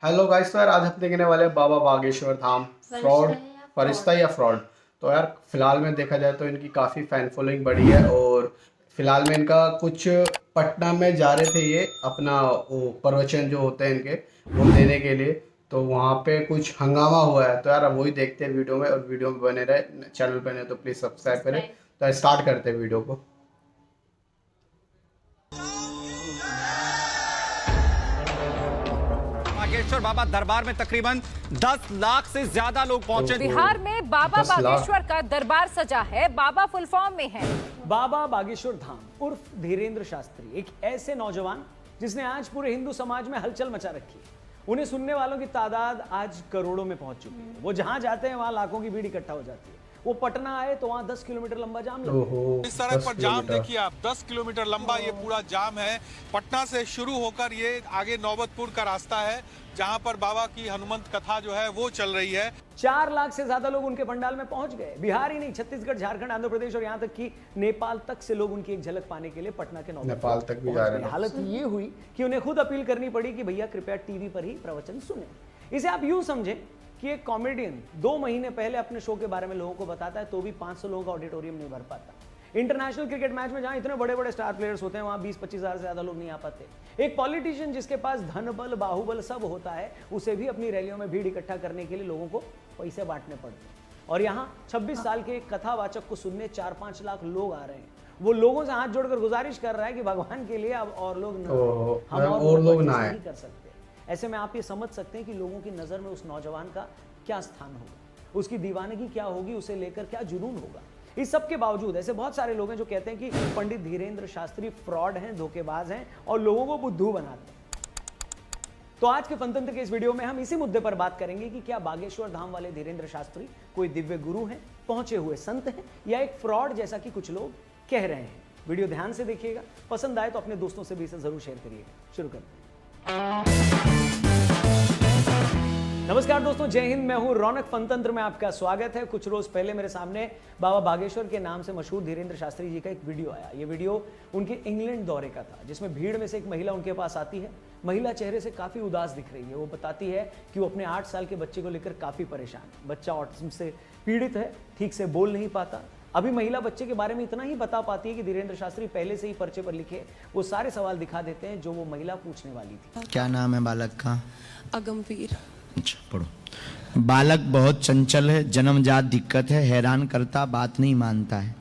Hello guys. तो यार आज हम देखने वाले हैं बाबा बागेश्वर धाम। फ्रॉड, फरिश्ता या फ्रॉड। तो यार फिलहाल में देखा जाए तो इनकी काफ़ी फैन फॉलोइंग बढ़ी है और फिलहाल में इनका कुछ पटना में जा रहे थे ये अपना वो प्रवचन जो होते हैं इनके वो देने के लिए। तो वहाँ पे कुछ हंगामा हुआ है। तो यार अब वही देखते हैं वीडियो में, और वीडियो में बने रहे, चैनल पे नहीं तो प्लीज़ सब्सक्राइब करें। तो स्टार्ट करते हैं वीडियो को। बागेश्वर बाबा दरबार में तकरीबन 10 लाख से ज्यादा लोग पहुंचे। बिहार में बाबा बागेश्वर का दरबार सजा है। बाबा फुल फॉर्म में है। बाबा बागेश्वर धाम उर्फ धीरेंद्र शास्त्री एक ऐसे नौजवान जिसने आज पूरे हिंदू समाज में हलचल मचा रखी है। उन्हें सुनने वालों की तादाद आज करोड़ों में पहुंच चुकी है। वो जहां जाते हैं वहां लाखों की भीड़ इकट्ठा हो जाती है। वो पटना आए तो वहां 10 किलोमीटर लंबा जाम लगा। इस सड़क पर जाम देखिए आप, 10 किलोमीटर लंबा ये पूरा जाम है। पटना से शुरू होकर ये आगे नौबतपुर का रास्ता है जहां पर बाबा की हनुमंत कथा जो है वो चल रही है। 4 लाख से ज्यादा लोग उनके पंडाल में पहुंच गए। बिहार ही नहीं, छत्तीसगढ़, झारखंड, आंध्र प्रदेश और यहाँ तक कि नेपाल तक से लोग उनकी एक झलक पाने के लिए पटना के नेपाल तक भी जा रहे हैं। हालत ये हुई कि उन्हें खुद अपील करनी पड़ी कि भैया कृपया टीवी पर ही प्रवचन सुने। इसे आप यूं समझें कि एक कॉमेडियन 2 महीने पहले अपने शो के बारे में लोगों को बताता है तो भी 500 लोगों का ऑडिटोरियम नहीं भर पाता। इंटरनेशनल क्रिकेट मैच में जहां इतने बड़े बड़े स्टार प्लेयर्स होते हैं वहां 20-25 हजार से ज्यादा लोग नहीं आ पाते। एक पॉलिटिशियन जिसके पास धन बल बाहुबल सब होता है, उसे भी अपनी रैलियों में भीड़ इकट्ठा करने के लिए लोगों को पैसे बांटने पड़ते हैं। और यहाँ 26 साल के एक कथावाचक को सुनने 4-5 लाख लोग आ रहे हैं। वो लोगों से हाथ जोड़कर गुजारिश कर रहा है कि भगवान के लिए अब और लोग ना आए कर सकते। ऐसे में आप ये समझ सकते हैं कि लोगों की नजर में उस नौजवान का क्या स्थान होगा, उसकी दीवानगी क्या होगी, उसे लेकर क्या जुनून होगा। इस सब के बावजूद ऐसे बहुत सारे लोग हैं जो कहते हैं कि पंडित धीरेंद्र शास्त्री फ्रॉड हैं, धोखेबाज हैं और लोगों को बुद्धू बनाते हैं। तो आज के फनतंत्र के इस वीडियो में हम इसी मुद्दे पर बात करेंगे कि क्या बागेश्वर धाम वाले धीरेंद्र शास्त्री कोई दिव्य गुरु हैं, पहुंचे हुए संत हैं, या एक फ्रॉड जैसा कि कुछ लोग कह रहे हैं। वीडियो ध्यान से देखिएगा, पसंद आए तो अपने दोस्तों से भी इसे जरूर शेयर करिएगा। शुरू करते हैं। नमस्कार दोस्तों, जय हिंद। मैं हूं रौनक। फनतंत्र में आपका स्वागत है। कुछ रोज पहले मेरे सामने बाबा बागेश्वर के नाम से मशहूर धीरेंद्र शास्त्री जी का एक वीडियो आया। ये वीडियो उनके इंग्लैंड दौरे का था, जिसमें भीड़ में से एक महिला उनके पास आती है। महिला चेहरे से काफी उदास दिख रही है। वो बताती है कि वो अपने 8 साल के बच्चे को लेकर काफी परेशान है। बच्चा ऑटिज्म से पीड़ित है, ठीक से बोल नहीं पाता। अभी महिला बच्चे के बारे में इतना ही बता पाती है कि धीरेंद्र शास्त्री पहले से ही पर्चे पर लिखे वो सारे सवाल दिखा देते हैं जो वो महिला पूछने वाली थी। क्या नाम है बालक का? अगमवीर। अच्छा, पढ़ो। बालक बहुत चंचल है, जन्मजात दिक्कत है, हैरान करता, बात नहीं मानता है।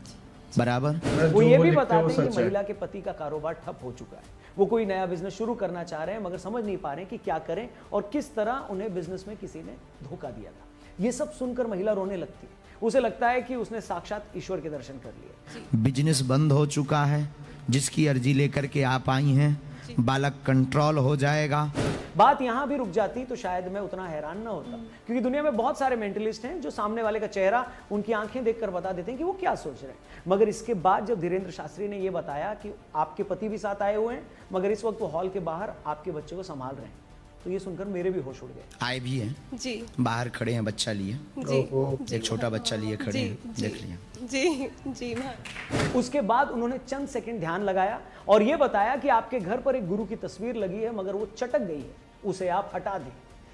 बराबर। वो ये भी बताते हैं कि महिला के पति का कारोबार ठप हो चुका है। वो कोई नया बिजनेस शुरू करना चाह रहे हैं मगर समझ नहीं पा रहे कि क्या करें और किस तरह उन्हें बिजनेस में किसी ने धोखा दिया था। ये सब सुनकर महिला रोने लगती है। उसे लगता है कि उसने साक्षात ईश्वर के दर्शन कर लिए। बिजनेस बंद हो चुका है, जिसकी अर्जी लेकर के आप आई हैं। बालक कंट्रोल हो जाएगा। बात यहां भी रुक जाती तो शायद मैं उतना हैरान ना होता, क्योंकि दुनिया में बहुत सारे मेंटलिस्ट हैं जो सामने वाले का चेहरा, उनकी आंखें देखकर बता देते हैं कि वो क्या सोच रहे हैं। मगर इसके बाद जब धीरेंद्र शास्त्री ने यह बताया कि आपके पति भी साथ आए हुए हैं मगर इस वक्त वो हॉल के बाहर आपके बच्चे को संभाल रहे हैं, तो ये सुनकर मेरे भी होश उड़ गए। आए भी हैं जी। बाहर खड़े हैं, बच्चा लिए। जी। एक छोटा बच्चा लिए खड़े हैं, देख लिया। जी जी मैं। उसके बाद उन्होंने चंद सेकंड ध्यान लगाया और यह बताया कि आपके घर पर एक गुरु की तस्वीर लगी है मगर वो चटक गई है, उसे आप हटा दें।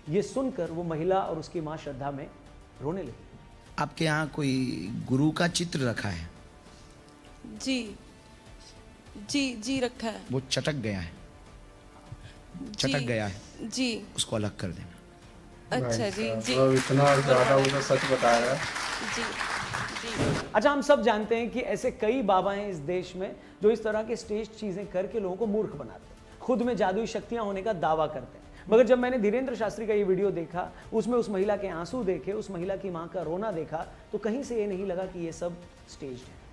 ये सुनकर वो महिला और उसकी मां श्रद्धा में रोने लगी। आपके यहाँ कोई गुरु का चित्र रखा है? जी जी जी रखा है। वो चटक गया है, चटक गया है जी। उसको अलग कर देना। अच्छा जी जी इतना ज्यादा वो सच बता रहा है। जी जी। अच्छा, हम सब जानते हैं कि ऐसे कई बाबा हैं इस देश में जो इस तरह के स्टेज चीजें करके लोगों को मूर्ख बनाते हैं, खुद में जादुई शक्तियां होने का दावा करते हैं। मगर जब मैंने धीरेंद्र शास्त्री का ये वीडियो देखा, उसमें उस महिला के आंसू देखे, उस महिला की मां का रोना देखा, तो कहीं से ये नहीं लगा कि ये सब स्टेज है।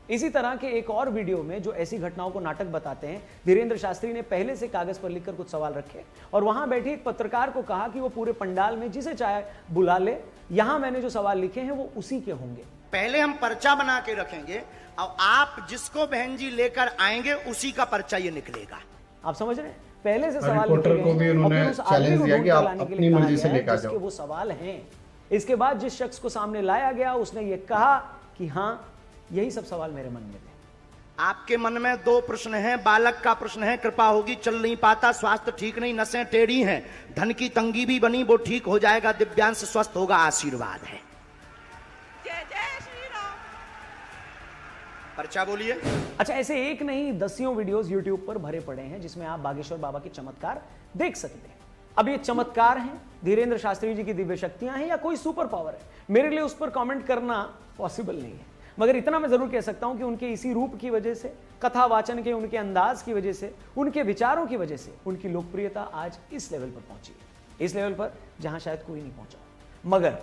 इसी तरह के एक और वीडियो में जो ऐसी घटनाओं को नाटक बताते हैं, धीरेंद्र शास्त्री ने पहले से कागज पर लिखकर कुछ सवाल रखे और वहां बैठे एक पत्रकार को कहा कि वो पूरे पंडाल में जिसे चाहे बुला ले, यहां मैंने जो सवाल लिखे हैं वो उसी के होंगे। पहले हम पर्चा बना के रखेंगे और आप जिसको बहन जी लेकर आएंगे उसी का पर्चा ये निकलेगा। आप समझ रहे हैं? पहले से सवाल रिपोर्टर को भी उन्होंने चैलेंज दिया कि आप अपनी मर्जी से लेकर जाओ। वो सवाल हैं। इसके बाद जिस शख्स को सामने लाया गया उसने ये कहा कि हाँ, यही सब सवाल मेरे मन में थे। आपके मन में दो प्रश्न हैं। बालक का प्रश्न है, कृपा होगी, चल नहीं पाता, स्वास्थ्य ठीक नहीं, नसें टेढ़ी हैं, धन की तंगी भी बनी, वो ठीक हो जाएगा, दिव्यांश स्वस्थ होगा, आशीर्वाद है। जय जय श्री राम। पर्चा बोलिए। अच्छा, ऐसे एक नहीं दसियों वीडियोस YouTube पर भरे पड़े हैं जिसमें आप बागेश्वर बाबा के चमत्कार देख सकते हैं। अब ये चमत्कार हैं, धीरेन्द्र शास्त्री जी की दिव्य शक्तियां हैं या कोई सुपर पावर है, मेरे लिए उस पर कमेंट करना पॉसिबल नहीं है। मगर इतना मैं जरूर कह सकता हूं कि उनके इसी रूप की वजह से, कथा वाचन के उनके अंदाज की वजह से, उनके विचारों की वजह से उनकी लोकप्रियता आज इस लेवल पर पहुंची है, इस लेवल पर जहां शायद कोई नहीं पहुंचा। मगर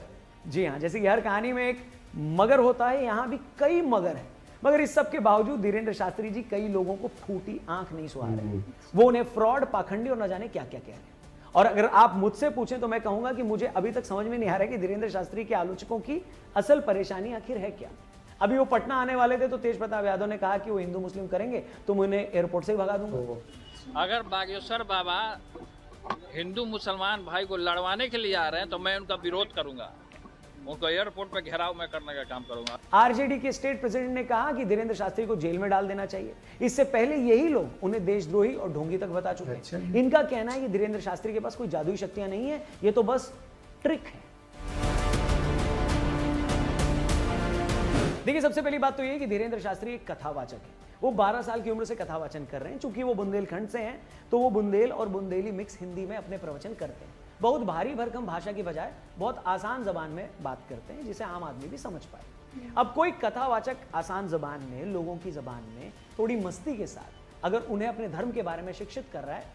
जी हाँ, जैसे कि हर कहानी में एक मगर होता है, यहां भी कई मगर हैं। मगर इस सब के बावजूद धीरेन्द्र शास्त्री जी कई लोगों को फूटी आंख नहीं सुहा रहे। वो उन्हें फ्रॉड, पाखंडी और न जाने क्या क्या कह रहे हैं। और अगर आप मुझसे पूछें तो मैं कहूंगा कि मुझे अभी तक समझ में नहीं आ रहा है कि धीरेन्द्र शास्त्री के आलोचकों की असल परेशानी आखिर है क्या। अभी वो पटना आने वाले थे तो तेज प्रताप यादव ने कहा कि वो हिंदू मुस्लिम करेंगे तो मैं उन्हें एयरपोर्ट से ही भगा दूंगा। अगर बागेश्वर बाबा हिंदू मुसलमान भाई को लड़वाने के लिए आ रहे हैं तो मैं उनका विरोध करूंगा, उनको एयरपोर्ट पे घेराव मैं करने का काम करूंगा। आरजेडी के स्टेट प्रेसिडेंट ने कहा कि धीरेन्द्र शास्त्री को जेल में डाल देना चाहिए। इससे पहले यही लोग उन्हें देशद्रोही और ढोंगी तक बता चुके हैं। इनका कहना है कि धीरेन्द्र शास्त्री के पास कोई जादुई शक्तियां नहीं है, ये तो बस ट्रिक है। देखिए, सबसे पहली बात तो ये कि धीरेन्द्र शास्त्री एक कथावाचक है। वो 12 साल की उम्र से कथावाचन कर रहे हैं। चूंकि वो बुंदेलखंड से हैं तो वो बुंदेल और बुंदेली मिक्स हिंदी में अपने प्रवचन करते हैं। बहुत भारी भरकम भाषा की बजाय बहुत आसान जबान में बात करते हैं जिसे आम आदमी भी समझ पाए। अब कोई कथावाचक आसान जबान में, लोगों की जबान में थोड़ी मस्ती के साथ अगर उन्हें अपने धर्म के बारे में शिक्षित कर रहा है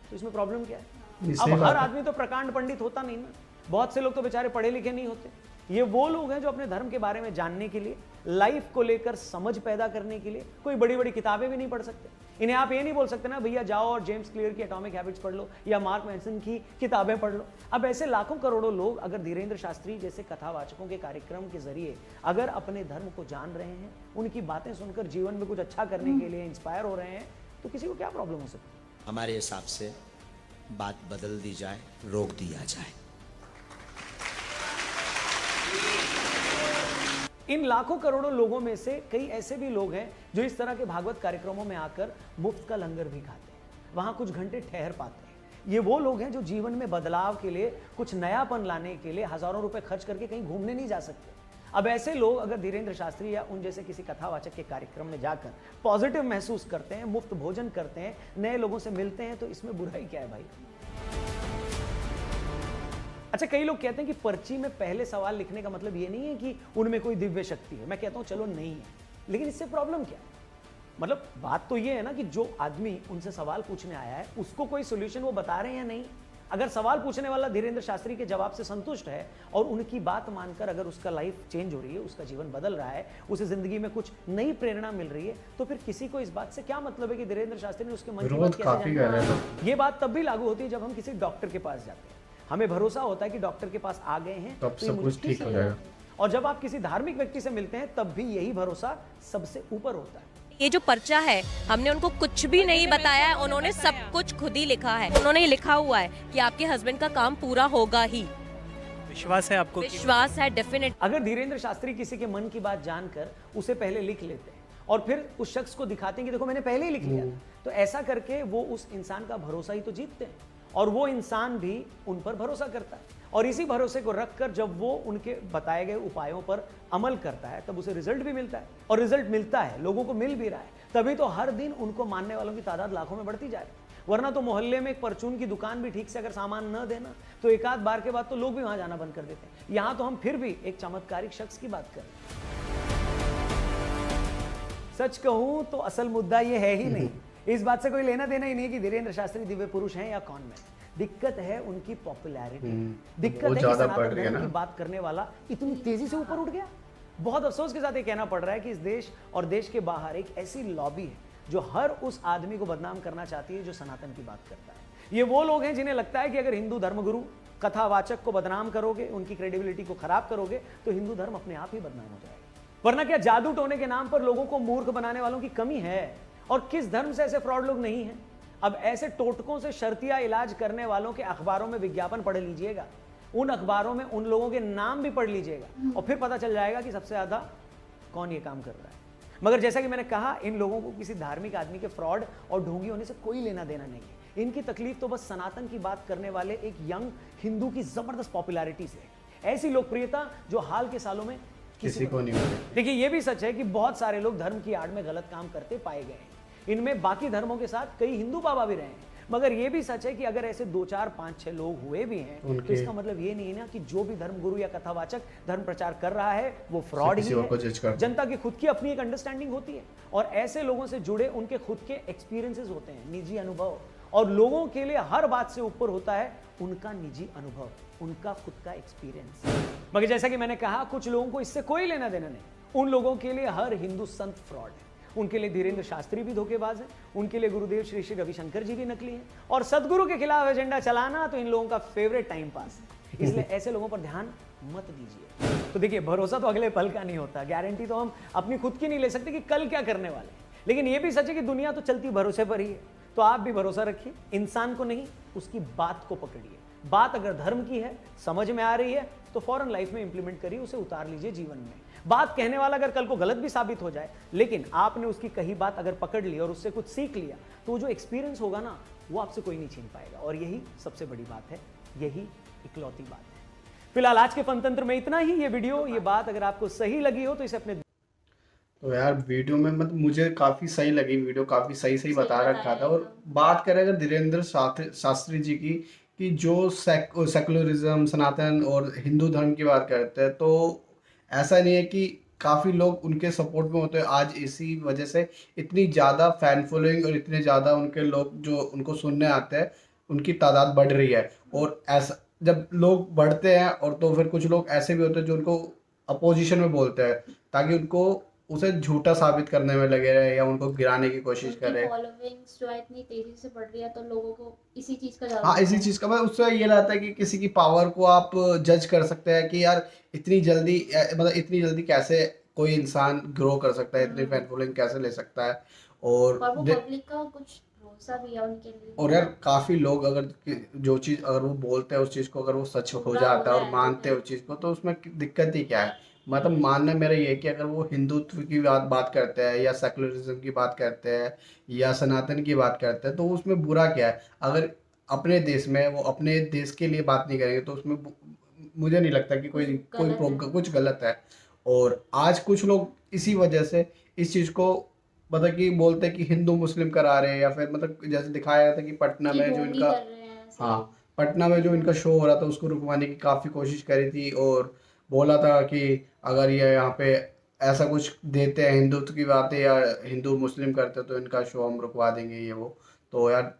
तो इसमें प्रॉब्लम क्या है? अब हर आदमी तो प्रकांड पंडित होता नहीं ना, बहुत से लोग तो बेचारे पढ़े लिखे नहीं होते। ये वो लोग हैं जो अपने धर्म के बारे में जानने के लिए, लाइफ को लेकर समझ पैदा करने के लिए कोई बड़ी बड़ी किताबें भी नहीं पढ़ सकते। इन्हें आप ये नहीं बोल सकते ना, भैया जाओ और जेम्स क्लियर की एटॉमिक हैबिट्स पढ़ लो या मार्क मैनसन की किताबें पढ़ लो। अब ऐसे लाखों करोड़ों लोग अगर धीरेन्द्र शास्त्री जैसे कथावाचकों के कार्यक्रम के जरिए अगर अपने धर्म को जान रहे हैं, उनकी बातें सुनकर जीवन में कुछ अच्छा करने के लिए इंस्पायर हो रहे हैं, तो किसी को क्या प्रॉब्लम हो सकती है? हमारे हिसाब से बात बदल दी जाए, रोक दिया जाए। इन लाखों करोड़ों लोगों में से कई ऐसे भी लोग हैं जो इस तरह के भागवत कार्यक्रमों में आकर मुफ्त का लंगर भी खाते हैं, वहां कुछ घंटे ठहर पाते हैं। ये वो लोग हैं जो जीवन में बदलाव के लिए, कुछ नयापन लाने के लिए हजारों रुपए खर्च करके कहीं घूमने नहीं जा सकते। अब ऐसे लोग अगर धीरेन्द्र शास्त्री या उन जैसे किसी कथावाचक के कार्यक्रम में जाकर पॉजिटिव महसूस करते हैं, मुफ्त भोजन करते हैं, नए लोगों से मिलते हैं, तो इसमें बुराई क्या है भाई? अच्छा, कई लोग कहते हैं कि पर्ची में पहले सवाल लिखने का मतलब ये नहीं है कि उनमें कोई दिव्य शक्ति है। मैं कहता हूं चलो नहीं है, लेकिन इससे प्रॉब्लम क्या है? मतलब बात तो ये है ना कि जो आदमी उनसे सवाल पूछने आया है उसको कोई सोल्यूशन वो बता रहे हैं या नहीं। अगर सवाल पूछने वाला धीरेन्द्र शास्त्री के जवाब से संतुष्ट है और उनकी बात मानकर अगर उसका लाइफ चेंज हो रही है, उसका जीवन बदल रहा है, उसे जिंदगी में कुछ नई प्रेरणा मिल रही है, तो फिर किसी को इस बात से क्या मतलब है कि धीरेन्द्र शास्त्री ने उसके मन की बात कैसे जानी? ये बात तब भी लागू होती है जब हम किसी डॉक्टर के पास जाते हैं। हमें भरोसा होता है कि डॉक्टर के पास आ गए हैं तब सब कुछ ठीक हो जाएगा। और जब आप किसी धार्मिक व्यक्ति से मिलते हैं तब भी यही भरोसा सबसे ऊपर होता है। ये जो पर्चा है, हमने उनको कुछ भी नहीं बताया है, उन्होंने सब कुछ खुद ही लिखा है। उन्होंने ये लिखा हुआ है कि आपके हस्बैंड का काम पूरा होगा ही। विश्वास है आपको? विश्वास है, डेफिनेट। अगर धीरेन्द्र शास्त्री किसी के मन की बात जानकर उसे पहले लिख लेते हैं और फिर उस शख्स को दिखाते हैं कि देखो मैंने पहले ही लिख लिया, तो ऐसा करके वो उस इंसान का भरोसा ही तो जीतते हैं और वो इंसान भी उन पर भरोसा करता है। और इसी भरोसे को रखकर जब वो उनके बताए गए उपायों पर अमल करता है तब उसे रिजल्ट भी मिलता है। और रिजल्ट मिलता है, लोगों को मिल भी रहा है, तभी तो हर दिन उनको मानने वालों की तादाद लाखों में बढ़ती जा रही है। वरना तो मोहल्ले में एक परचून की दुकान भी ठीक से अगर सामान न देना तो एक आध बार के बाद तो लोग भी वहां जाना बंद कर देते हैं। यहां तो हम फिर भी एक चमत्कारिक शख्स की बात करें। सच कहूं तो असल मुद्दा ये है ही नहीं। इस बात से कोई लेना देना ही नहीं है कि धीरेन्द्र शास्त्री दिव्य पुरुष हैं या कौन में। दिक्कत है उनकी पॉपुलैरिटी। दिक्कत है कि सनातन धर्म की बात करने वाला इतनी तेजी से ऊपर उठ गया। बहुत अफसोस के साथ ये कहना पड़ रहा है कि इस देश और देश के बाहर एक ऐसी लॉबी है जो हर उस आदमी को बदनाम करना चाहती है जो सनातन की बात करता है। ये वो लोग हैं जिन्हें लगता है कि अगर हिंदू धर्मगुरु, कथावाचक को बदनाम करोगे, उनकी क्रेडिबिलिटी को खराब करोगे, तो हिंदू धर्म अपने आप ही बदनाम हो जाएगा। वरना क्या जादू टोने के नाम पर लोगों को मूर्ख बनाने वालों की कमी है? और किस धर्म से ऐसे फ्रॉड लोग नहीं हैं? अब ऐसे टोटकों से शर्तिया इलाज करने वालों के अखबारों में विज्ञापन पढ़ लीजिएगा, उन अखबारों में उन लोगों के नाम भी पढ़ लीजिएगा और फिर पता चल जाएगा कि सबसे ज्यादा कौन ये काम कर रहा है। मगर जैसा कि मैंने कहा, इन लोगों को किसी धार्मिक आदमी के फ्रॉड और ढोंगी होने से कोई लेना देना नहीं है। इनकी तकलीफ तो बस सनातन की बात करने वाले एक यंग हिंदू की जबरदस्त पॉपुलैरिटी से है। ऐसी लोकप्रियता जो हाल के सालों में किसी को नहीं मिली। देखिए, ये भी सच है कि बहुत सारे लोग धर्म की आड़ में गलत काम करते पाए गए हैं। इनमें बाकी धर्मों के साथ कई हिंदू बाबा भी रहे हैं। मगर ये भी सच है कि अगर ऐसे 2, 4, 5, 6 लोग हुए भी हैं तो इसका मतलब ये नहीं है ना कि जो भी धर्म गुरु या कथावाचक धर्म प्रचार कर रहा है वो फ्रॉड ही है। जनता की खुद की अपनी एक अंडरस्टैंडिंग होती है और ऐसे लोगों से जुड़े उनके खुद के एक्सपीरियंसेस होते हैं, निजी अनुभव। और लोगों के लिए हर बात से ऊपर होता है उनका निजी अनुभव, उनका खुद का एक्सपीरियंस। मगर जैसा कि मैंने कहा, कुछ लोगों को इससे कोई लेना देना नहीं। उन लोगों के लिए हर हिंदू संत फ्रॉड है। उनके लिए धीरेन्द्र शास्त्री भी धोखेबाज है, उनके लिए गुरुदेव श्री श्री रविशंकर जी भी नकली हैं, और सदगुरु के खिलाफ एजेंडा चलाना तो इन लोगों का फेवरेट टाइम पास है। इसलिए ऐसे लोगों पर ध्यान मत दीजिए। तो देखिए, भरोसा तो अगले पल का नहीं होता, गारंटी तो हम अपनी खुद की नहीं ले सकते कि कल क्या करने वाले हैं। लेकिन यह भी सच है कि दुनिया तो चलती भरोसे पर ही है। तो आप भी भरोसा रखिए, इंसान को नहीं, उसकी बात को पकड़िए। बात अगर धर्म की है, समझ में आ रही है, तो फौरन लाइफ में इंप्लीमेंट करिए, उसे उतार लीजिए जीवन में। बात कहने वाला अगर कल को गलत भी साबित हो जाए, लेकिन आपने उसकी कही बात अगर पकड़ ली और उससे कुछ सीख लिया, तो जो एक्सपीरियंस होगा ना, वो आपसे कोई नहीं छीन पाएगा। और यही सबसे बड़ी बात है, यही इकलौती बात है। फिलहाल आज के फनतंत्र में इतना ही। ये वीडियो, ये बात अगर आपको सही लगी हो तो इसे अपने तो यार वीडियो में मतलब मुझे काफ़ी सही लगी, वीडियो काफ़ी सही बता रखा था। और बात करें अगर धीरेन्द्र शास्त्री जी की, कि जो सेकुलरिज्म, सनातन और हिंदू धर्म की बात करते हैं, तो ऐसा नहीं है कि काफ़ी लोग उनके सपोर्ट में होते हैं। आज इसी वजह से इतनी ज़्यादा फैन फॉलोइंग और इतने ज़्यादा उनके लोग जो उनको सुनने आते हैं, उनकी तादाद बढ़ रही है। और ऐसा जब लोग बढ़ते हैं, और तो फिर कुछ लोग ऐसे भी होते हैं जो उनको अपोजिशन में बोलते हैं, ताकि उनको उसे झूठा साबित करने में लगे रहे या उनको गिराने की कोशिश करे। फॉलोइंग्स जो है इतनी तेजी से बढ़ रही है, तो लोगों को इसी चीज का हाँ, इसी चीज का मतलब उससे ये रहता है कि किसी की पावर को आप जज कर सकते हैं कि यार इतनी जल्दी कैसे कोई इंसान ग्रो कर सकता है, इतनी फैन फॉलोइंग कैसे ले सकता है। और वो पब्लिक का कुछ भरोसा भी है उनके लिए। और यार काफी लोग अगर जो चीज अगर वो बोलते हैं, उस चीज को अगर वो सच हो जाता है और मानते हैं उस चीज को, तो उसमें दिक्कत ही क्या है। मतलब मानना मेरा ये है कि अगर वो हिंदुत्व की बात करते हैं, या सेकुलरिज्म की बात करते हैं, या सनातन की बात करते हैं, तो उसमें बुरा क्या है। अगर अपने देश में वो अपने देश के लिए बात नहीं करेंगे, तो उसमें मुझे नहीं लगता कि कुछ गलत है। और आज कुछ लोग इसी वजह से इस चीज़ को मतलब कि बोलते हैं कि हिंदू मुस्लिम करा रहे हैं, या फिर मतलब जैसे दिखाया गया था कि पटना में जो इनका पटना में जो इनका शो हो रहा था, उसको रुकवाने की काफ़ी कोशिश करी थी। और बोला था कि अगर ये यहाँ पे ऐसा कुछ देते हैं, हिंदुत्व की बातें या हिंदू मुस्लिम करते, तो इनका शो हम रुकवा देंगे, ये वो। तो यार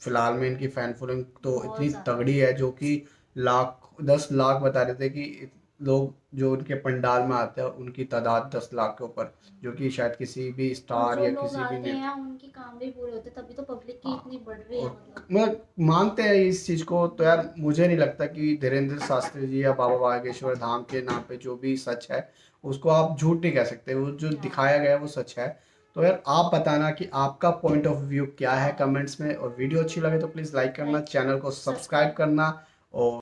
फिलहाल में इनकी फैन फॉलोइंग तो इतनी तगड़ी है, जो कि 10 लाख बता रहे थे कि लोग जो उनके पंडाल में आते हैं, उनकी तादाद 10 लाख के ऊपर, जो कि शायद किसी भी स्टार या किसी भी ने उनके काम भी पूरे होते, तभी तो पब्लिक की इतनी बढ़ रही है। मतलब मानते हैं इस चीज़ को। तो यार मुझे नहीं लगता कि धीरेन्द्र शास्त्री जी या बाबा बागेश्वर धाम के नाम पे जो भी सच है, उसको आप झूठ नहीं कह सकते। वो जो दिखाया गया है वो सच है। तो यार आप बताना कि आपका पॉइंट ऑफ व्यू क्या है कमेंट्स में। और वीडियो अच्छी लगे तो प्लीज़ लाइक करना, चैनल को सब्सक्राइब करना। और